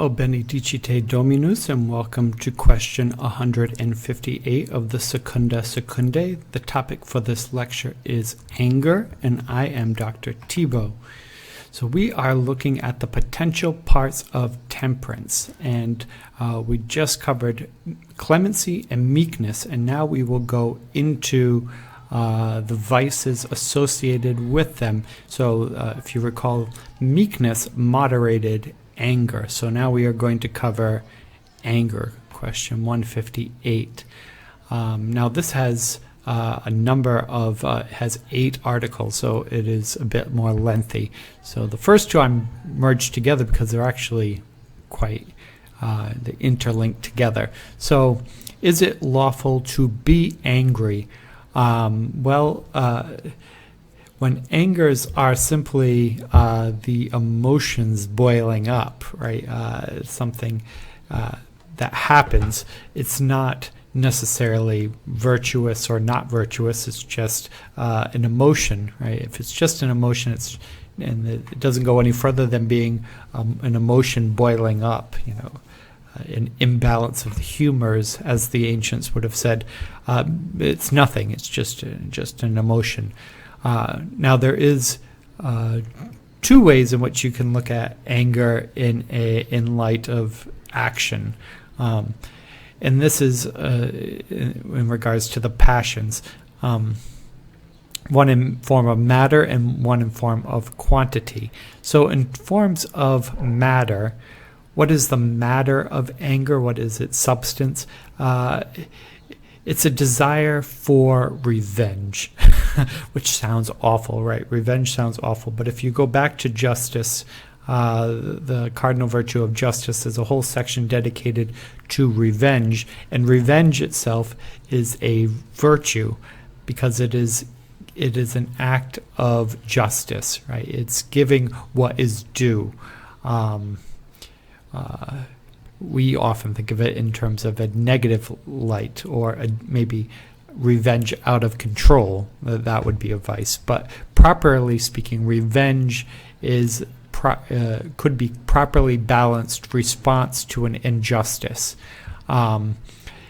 Ciao, benedicite Dominus, and welcome to question 158 of the Secunda Secundae. The topic for this lecture is anger, and I am Dr. Thibault. So we are looking at the potential parts of temperance, and we just covered clemency and meekness, and now we will go into the vices associated with them. So if you recall, meekness moderated anger. So now we are going to cover anger, question 158. Now this has a number of, has 8 articles, so it is a bit more lengthy. So the first two I'm merged together because they're actually quite they're interlinked together. So is it lawful to be angry? When angers are simply the emotions boiling up, right? Something that happens, it's not necessarily virtuous or not virtuous. It's just an emotion, right? If it's just an emotion, and it doesn't go any further than being an emotion boiling up, an imbalance of the humors, as the ancients would have said. It's nothing. It's just an emotion. Now there is 2 ways in which you can look at anger in light of action, and this is in regards to the passions. One in form of matter and one in form of quantity. So in forms of matter, what is the matter of anger? What is its substance? It's a desire for revenge, which sounds awful, right? Revenge sounds awful. But if you go back to justice, the cardinal virtue of justice, there's a whole section dedicated to revenge. And revenge itself is a virtue because it is an act of justice, right? It's giving what is due. We often think of it in terms of a negative light, or maybe revenge out of control. That would be a vice. But properly speaking, revenge is could be properly balanced response to an injustice. And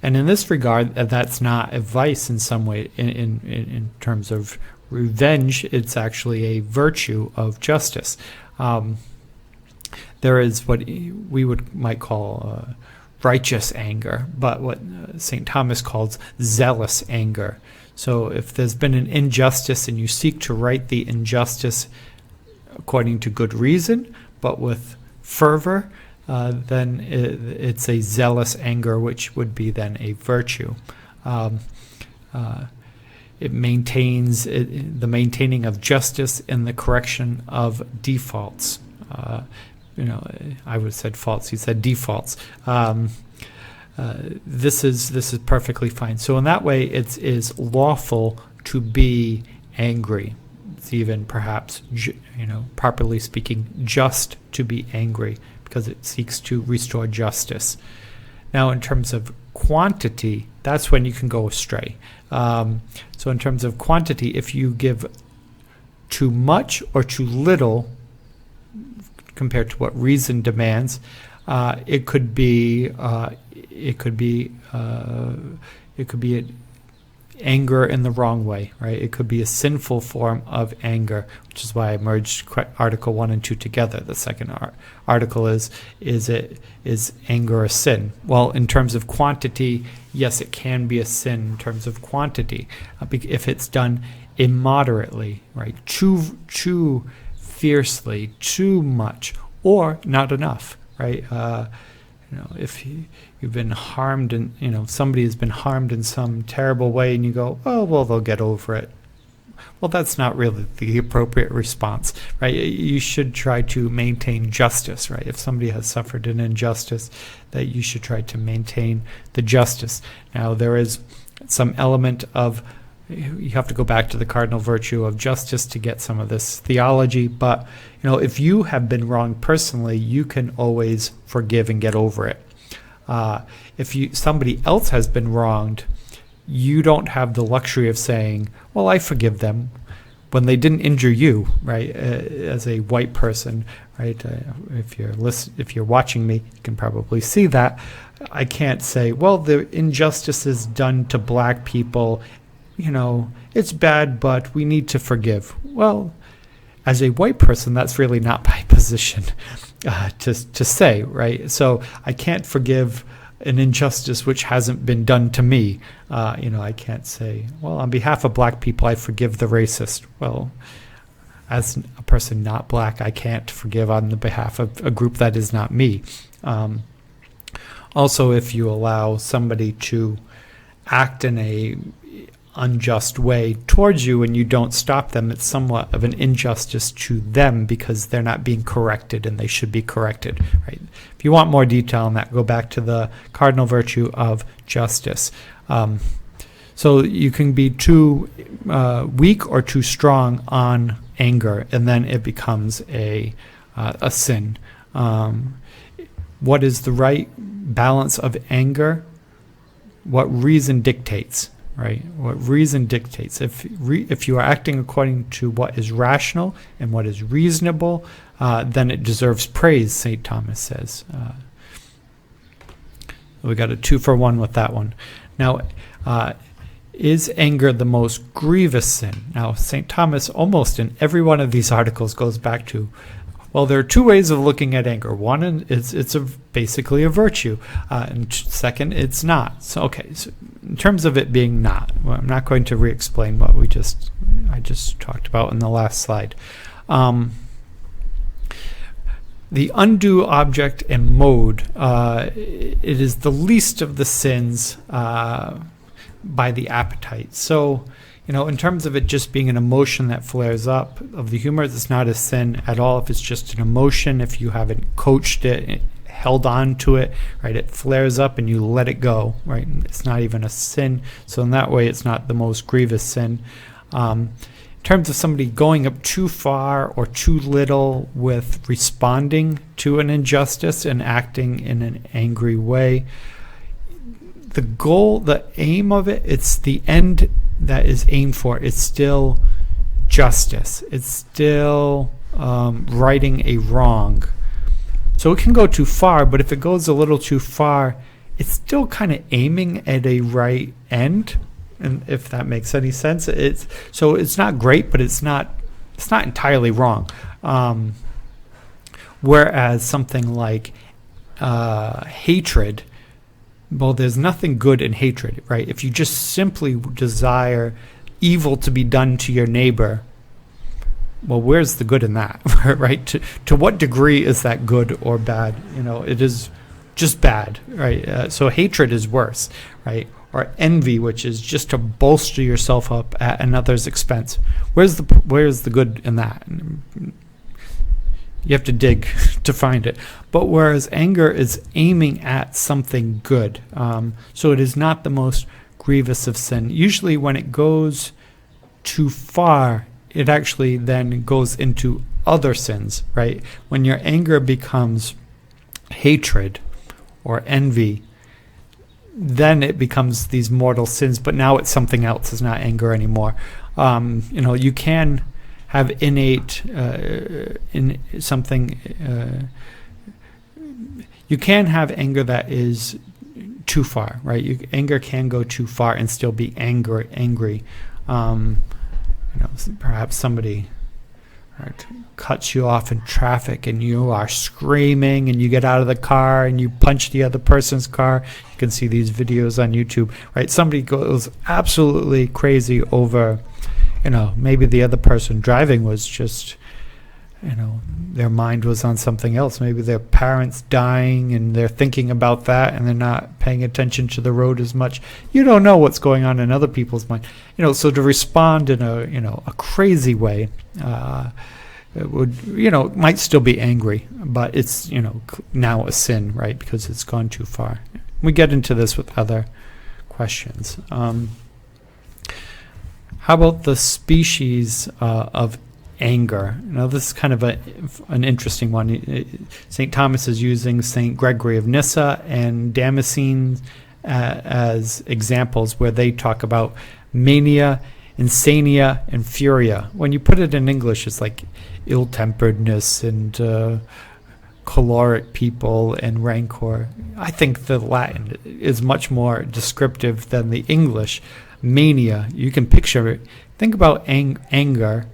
in this regard, that's not a vice in some way. In terms of revenge, it's actually a virtue of justice. There is what we might call righteous anger, but what St. Thomas calls zealous anger. So if there's been an injustice and you seek to right the injustice according to good reason, but with fervor, then it's a zealous anger, which would be then a virtue. It maintains the maintaining of justice and the correction of defaults. I would have said faults. He said defaults. This is perfectly fine. So in that way, it is lawful to be angry. It's even perhaps, properly speaking, just to be angry because it seeks to restore justice. Now, in terms of quantity, that's when you can go astray. So in terms of quantity, if you give too much or too little compared to what reason demands, it could be anger in the wrong way, right? It could be a sinful form of anger, which is why I merged Article 1 and 2 together. The second article is anger a sin? Well, in terms of quantity, yes, it can be a sin in terms of quantity if it's done immoderately, right? Too fiercely, too much, or not enough, right? If you've been harmed and, somebody has been harmed in some terrible way and you go, oh, well, they'll get over it. Well, that's not really the appropriate response, right? You should try to maintain justice, right? If somebody has suffered an injustice, that you should try to maintain the justice. Now, there is some element of you have to go back to the cardinal virtue of justice to get some of this theology. But, if you have been wronged personally, you can always forgive and get over it. If somebody else has been wronged, you don't have the luxury of saying, well, I forgive them. when they didn't injure you, right? As a white person, right? If you're watching me, you can probably see that. I can't say, well, the injustice is done to black people, it's bad, but we need to forgive. Well, as a white person, that's really not my position to say, right? So I can't forgive an injustice which hasn't been done to me. I can't say, well, on behalf of black people, I forgive the racist. Well, as a person not black, I can't forgive on the behalf of a group that is not me. Also, if you allow somebody to act in a unjust way towards you and you don't stop them, it's somewhat of an injustice to them because they're not being corrected and they should be corrected, right? If you want more detail on that, go back to the cardinal virtue of justice. So you can be too weak or too strong on anger, and then it becomes a sin. What is the right balance of anger? What reason dictates, right? What reason dictates. If you are acting according to what is rational and what is reasonable, then it deserves praise, St. Thomas says. We got a 2-for-1 with that one. Now, is anger the most grievous sin? Now, St. Thomas, almost in every one of these articles, goes back to, well, there are two ways of looking at anger. One, it's basically a virtue. And second, it's not. So, okay, so in terms of it being not, well, I'm not going to re-explain what I just talked about in the last slide. The undue object and mode, it is the least of the sins by the appetite. So, in terms of it just being an emotion that flares up of the humor, it's not a sin at all if it's just an emotion. If you haven't coached it, held on to it, right, it flares up and you let it go, right? It's not even a sin. So in that way, it's not the most grievous sin. In terms of somebody going up too far or too little with responding to an injustice and acting in an angry way, the goal, the aim of it, it's the end that is aimed for. It's still justice. It's still righting a wrong. So it can go too far, but if it goes a little too far, it's still kind of aiming at a right end. And if that makes any sense, it's not great, but it's not entirely wrong. Whereas something like hatred, well, there's nothing good in hatred, right? If you just simply desire evil to be done to your neighbor, well, where's the good in that, right? To what degree is that good or bad? It is just bad, right? So hatred is worse, right? Or envy, which is just to bolster yourself up at another's expense. Where's the good in that? You have to dig to find it. But whereas anger is aiming at something good, so it is not the most grievous of sin. Usually when it goes too far, it actually then goes into other sins, right? When your anger becomes hatred or envy, then it becomes these mortal sins, but now it's something else. It's not anger anymore. You can have innate in something. You can have anger that is too far, right? Anger can go too far and still be angry. Perhaps somebody cuts you off in traffic and you are screaming and you get out of the car and you punch the other person's car. You can see these videos on YouTube, right? Somebody goes absolutely crazy over, maybe the other person driving was just, their mind was on something else. Maybe their parents dying and they're thinking about that and they're not paying attention to the road as much. You don't know what's going on in other people's mind. So to respond in a crazy way, it would, might still be angry, but it's, now a sin, right? Because it's gone too far. We get into this with other questions. How about the species of anger? Now, this is kind of an interesting one. St. Thomas is using St. Gregory of Nyssa and Damascene as examples where they talk about mania insania and furia. When you put it in English, it's like ill-temperedness and choleric people and rancor. I think the Latin is much more descriptive than the English. Mania, you can picture it. Think about anger,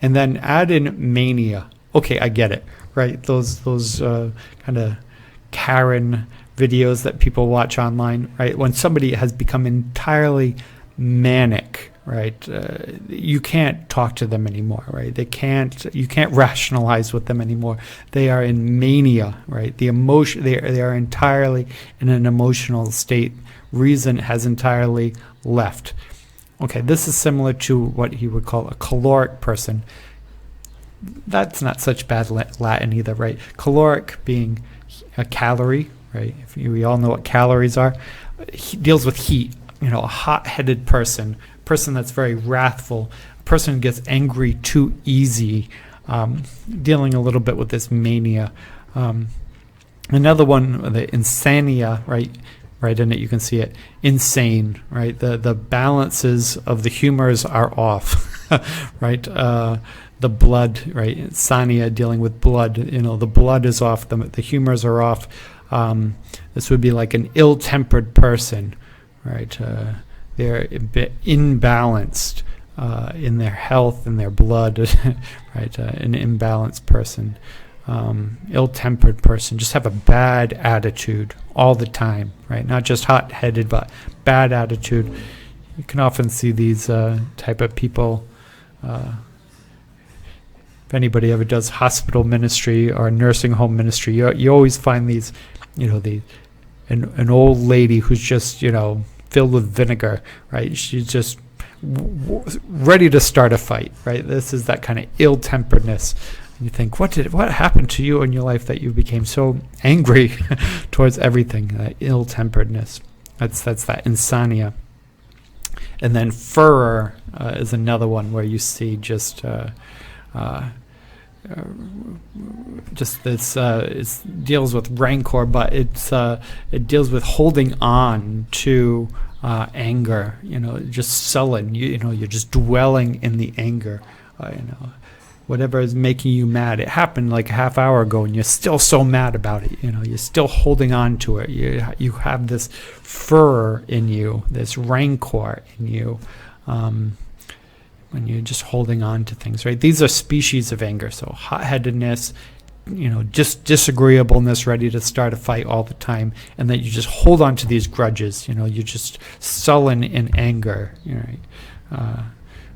and then add in mania. Okay, I get it, right? Those kind of Karen videos that people watch online, right? When somebody has become entirely manic, right? You can't talk to them anymore, right? You can't rationalize with them anymore. They are in mania, right? The emotion, they are entirely in an emotional state. Reason has entirely left. Okay, this is similar to what he would call a caloric person. That's not such bad Latin either, right? Caloric being a calorie, right? We all know what calories are. He deals with heat, a hot-headed person that's very wrathful, a person who gets angry too easy, dealing a little bit with this mania. Another one, the insania, right? Right in it, you can see it. Insane, right? The balances of the humors are off, right? The blood, right? Insania, dealing with blood. The blood is off. The humors are off. This would be like an ill-tempered person, right? They're a bit imbalanced in their health and their blood, right? An imbalanced person. Ill-tempered person, just have a bad attitude all the time, right? Not just hot-headed, but bad attitude. You can often see these type of people. If anybody ever does hospital ministry or nursing home ministry, you always find these, an old lady who's just, filled with vinegar, right? She's just ready to start a fight, right? This is that kind of ill-temperedness. You think, what happened to you in your life that you became so angry towards everything? That ill-temperedness. That's that insania. And then furor is another one where you see just this. It deals with rancor, but it deals with holding on to anger. Just sullen. You're just dwelling in the anger. Whatever is making you mad. It happened like a half hour ago and you're still so mad about it. You're still holding on to it. You have this furor in you, this rancor in you, when you're just holding on to things, right? These are species of anger. So hot-headedness, just disagreeableness, ready to start a fight all the time, and that you just hold on to these grudges. You're just sullen in anger, right?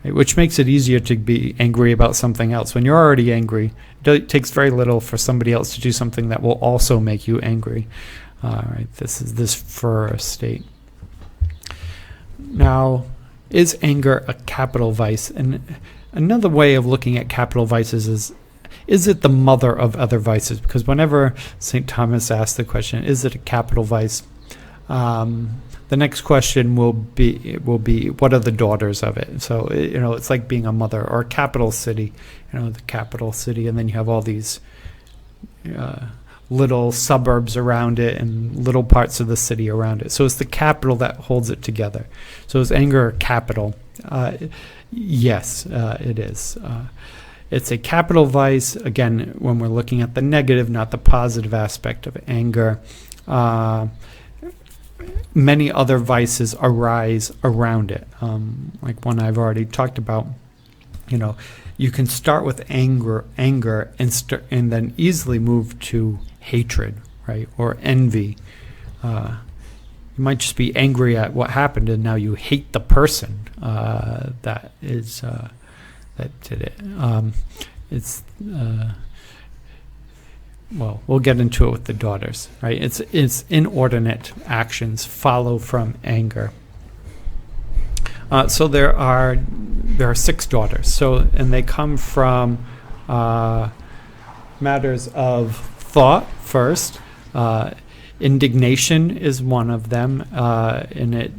Which makes it easier to be angry about something else. When you're already angry, it takes very little for somebody else to do something that will also make you angry. Right? This is this furor state. Now, is anger a capital vice? And another way of looking at capital vices is it the mother of other vices? Because whenever St. Thomas asks the question, is it a capital vice? The next question will be, what are the daughters of it? So, it's like being a mother or a capital city, the capital city, and then you have all these little suburbs around it and little parts of the city around it. So it's the capital that holds it together. So is anger a capital? Yes, it is. It's a capital vice, again, when we're looking at the negative, not the positive aspect of anger. Many other vices arise around it, like one I've already talked about. You can start with anger, and then easily move to hatred, right, or envy. You might just be angry at what happened, and now you hate the person that did it. Well, we'll get into it with the daughters, right? It's inordinate actions follow from anger. So there are 6 daughters. So, and they come from matters of thought first. Indignation is one of them, and it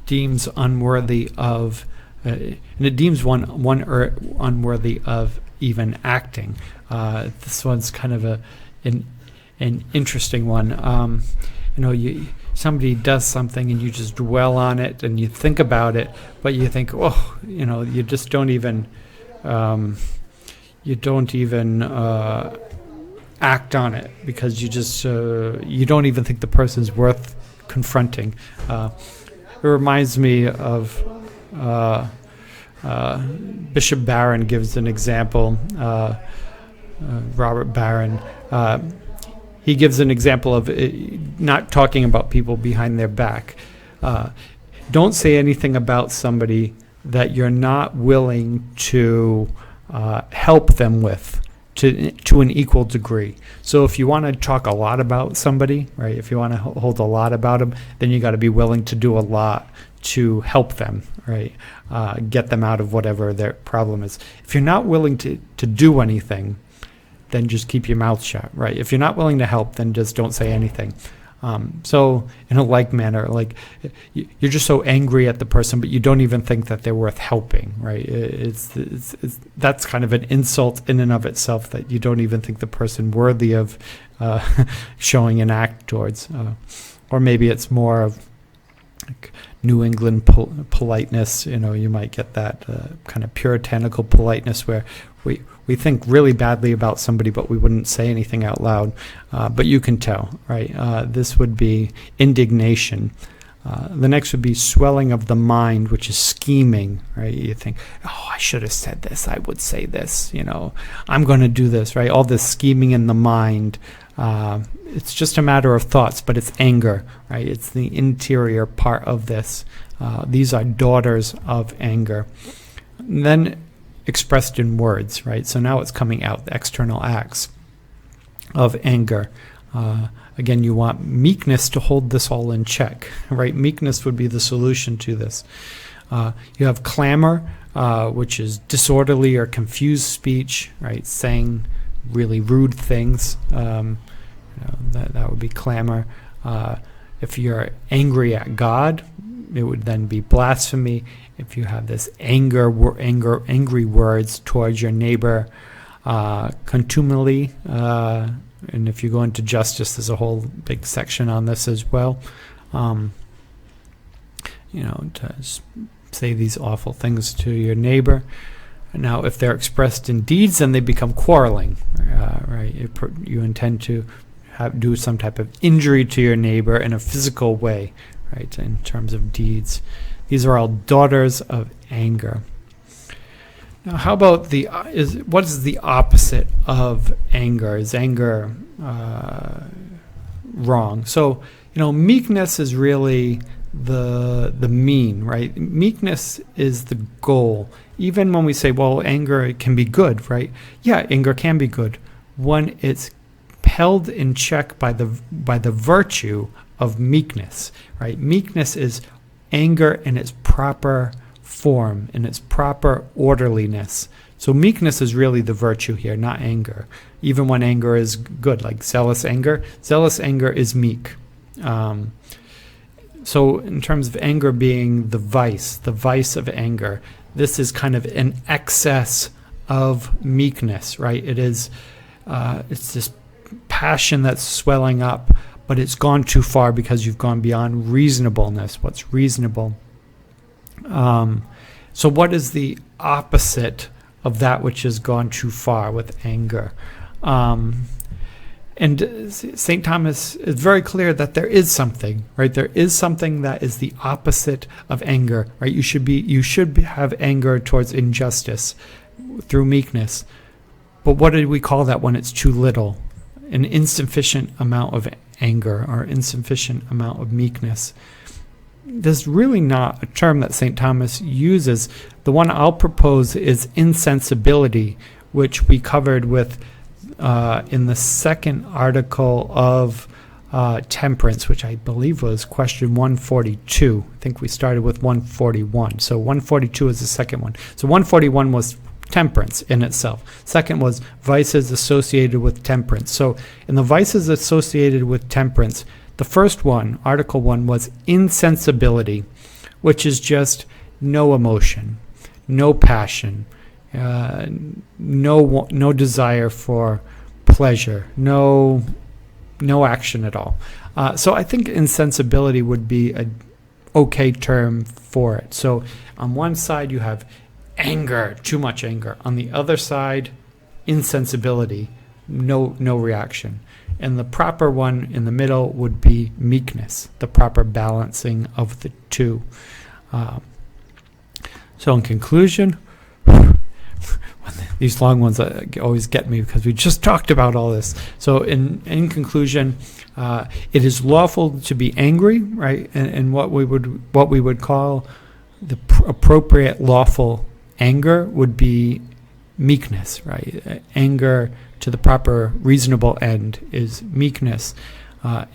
deems unworthy of, one unworthy of even acting. This one's kind of an interesting one. somebody does something and you just dwell on it and you think about it, but you think, oh, you just don't even, act on it because you just, you don't even think the person's worth confronting. It reminds me of Bishop Barron gives an example, Robert Barron. He gives an example of not talking about people behind their back. Don't say anything about somebody that you're not willing to help them with to an equal degree. So if you want to talk a lot about somebody, right, if you want to hold a lot about them, then you got to be willing to do a lot to help them, right, get them out of whatever their problem is. If you're not willing to do anything, then just keep your mouth shut, right? If you're not willing to help, then just don't say anything. So in a like manner, like you're just so angry at the person, but you don't even think that they're worth helping, right? It's that's kind of an insult in and of itself, that you don't even think the person worthy of showing an act towards. Or maybe it's more of like New England politeness. You might get that kind of puritanical politeness where we think really badly about somebody, but we wouldn't say anything out loud. But you can tell, right? This would be indignation. The next would be swelling of the mind, which is scheming, right? You think, oh, I should have said this. I would say this, I'm going to do this, right? All this scheming in the mind. It's just a matter of thoughts, but it's anger, right? It's the interior part of this. These are daughters of anger. And then expressed in words, right? So now it's coming out, the external acts of anger. Again, you want meekness to hold this all in check, right? Meekness would be the solution to this. You have clamor, which is disorderly or confused speech, right? Saying really rude things. That would be clamor. If you're angry at God, it would then be blasphemy. If you have this angry words towards your neighbor, contumely, and if you go into justice, there's a whole big section on this as well. To say these awful things to your neighbor. Now, if they're expressed in deeds, then they become quarreling, right? You intend to do some type of injury to your neighbor in a physical way, right? In terms of deeds. These are all daughters of anger. Now, how about what is the opposite of anger? Is anger wrong? So, meekness is really the mean, right? Meekness is the goal. Even when we say, well, anger can be good, right? Yeah, anger can be good when it's held in check by the virtue of meekness, right? Meekness is anger in its proper form, in its proper orderliness. So meekness is really the virtue here, not anger. Even when anger is good, like zealous anger is meek. So in terms of anger being the vice of anger, this is kind of an excess of meekness, right? It's this passion that's swelling up, but it's gone too far because you've gone beyond reasonableness. What's reasonable? So what is the opposite of that which has gone too far with anger? And St. Thomas is very clear that there is something, right? There is something that is the opposite of anger, right? You should have anger towards injustice through meekness. But what do we call that when it's too little? An insufficient amount of anger or insufficient amount of meekness. There's really not a term that St. Thomas uses. The one I'll propose is insensibility, which we covered with in the second article of Temperance, which I believe was question 142. I think we started with 141. So 142 is the second one. So 141 was temperance in itself. Second was vices associated with temperance. So in the vices associated with temperance, the first one, Article 1, was insensibility, which is just no emotion, no passion, no desire for pleasure, no no action at all. So I think insensibility would be a okay term for it. So on one side you have anger, too much anger. On the other side, insensibility, no reaction. And the proper one in the middle would be meekness, the proper balancing of the two. So in conclusion, these long ones always get me because we just talked about all this. So in conclusion, it is lawful to be angry, right? And what we would call the appropriate lawful anger would be meekness, right? Anger to the proper reasonable end is meekness.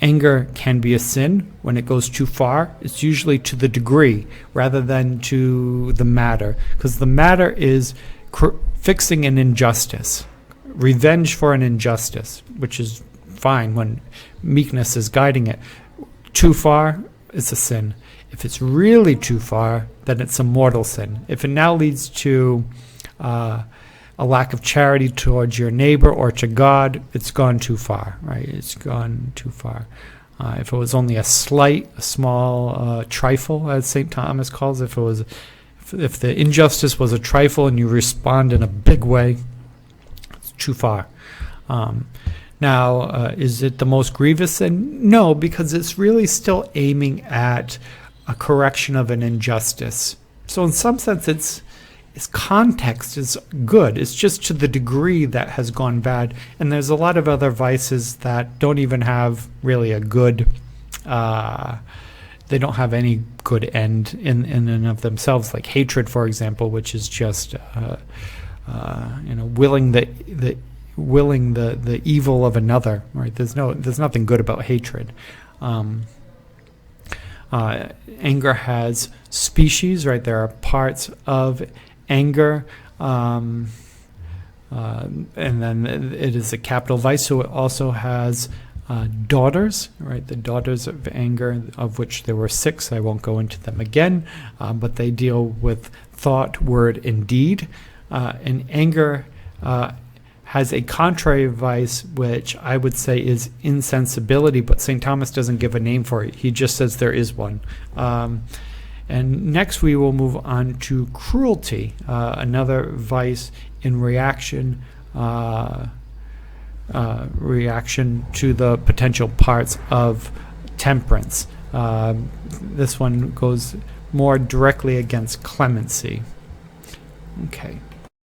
Anger can be a sin when it goes too far. It's usually to the degree rather than to the matter, because the matter is fixing an injustice, revenge for an injustice, which is fine when meekness is guiding it. Too far, it's a sin. If it's really too far, then it's a mortal sin. If it now leads to a lack of charity towards your neighbor or to God, it's gone too far, right? It's gone too far. If it was only a small trifle, as St. Thomas calls it, if the injustice was a trifle and you respond in a big way, it's too far. Now, is it the most grievous sin? No, because it's really still aiming at a correction of an injustice. So in some sense, its context is good. It's just to the degree that has gone bad. And there's a lot of other vices that don't even have really a good, they don't have any good end in and of themselves, like hatred, for example, which is just, willing the evil of another, right? There's nothing good about hatred. Anger has species, right? There are parts of anger, and then it is a capital vice, so it also has daughters, right? The daughters of anger, of which there were 6. I won't go into them again, but they deal with thought, word, and deed. And anger has a contrary vice, which I would say is insensibility, but St. Thomas doesn't give a name for it. He just says there is one. And next we will move on to cruelty, another vice in reaction to the potential parts of temperance. This one goes more directly against clemency. Okay.